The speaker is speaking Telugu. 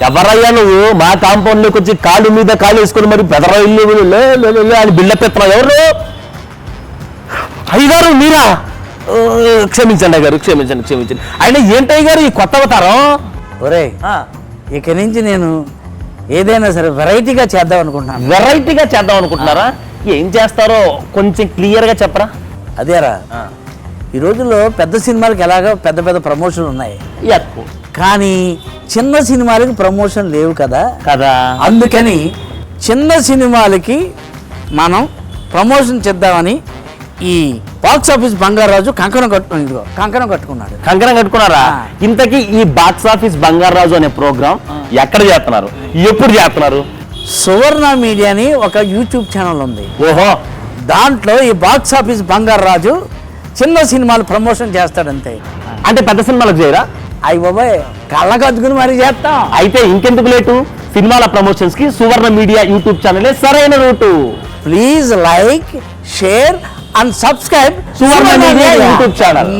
ఎవరయ్యా నువ్వు మా కాంపౌండ్ లోకి వచ్చి కాళ్ళు మీద కాళ్ళు వేసుకుని మరి బెదరల్లు అని బిల్డప్ ఎత్తున్నావు? ఎవరు? అయ్యగారు మీరా? క్షమించండి అయ్యగారు, క్షమించండి. ఆయన ఏంటయ్య గారు ఈ కొత్త అవతారం? ఒరే, ఇక నుంచి నేను ఏదైనా సరే వెరైటీగా చేద్దాం అనుకుంటున్నాను. వెరైటీగా చేద్దాం అనుకుంటున్నారా? ఏం చేస్తారో కొంచెం క్లియర్గా చెప్పరా? అదేరా, ఈ రోజుల్లో పెద్ద సినిమాలకు ఎలాగో పెద్ద పెద్ద ప్రమోషన్లు ఉన్నాయి, కానీ చిన్న సినిమాలకి ప్రమోషన్ లేవు కదా. అందుకని చిన్న సినిమాలకి మనం ప్రమోషన్ చేద్దామని ఈ బాక్స్ ఆఫీస్ బంగారాజు కంకణం కట్టుకున్నాడు. కంకణం కట్టుకున్నారా? ఇంతకీ ఈ బాక్స్ ఆఫీస్ బంగారాజు అనే ప్రోగ్రాం ఎక్కడ చేస్తున్నారు, ఎప్పుడు చేస్తున్నారు? సువర్ణ మీడియా అని ఒక యూట్యూబ్ ఛానల్ ఉంది. ఓహో, దాంట్లో ఈ బాక్స్ ఆఫీస్ బంగారాజు చిన్న సినిమాలు ప్రమోషన్ చేస్తాడంతే. అంటే పెద్ద సినిమాలకు చేయరా? అయ్యి బాబాయ్, కళ్ళకు అద్దుకుని మరీ చేస్తాం. అయితే ఇంకెందుకు లేటు, సినిమాల ప్రమోషన్స్ కి సువర్ణ మీడియా యూట్యూబ్ ఛానలే సరైన route. Please like, share and subscribe Suvarna media YouTube channel.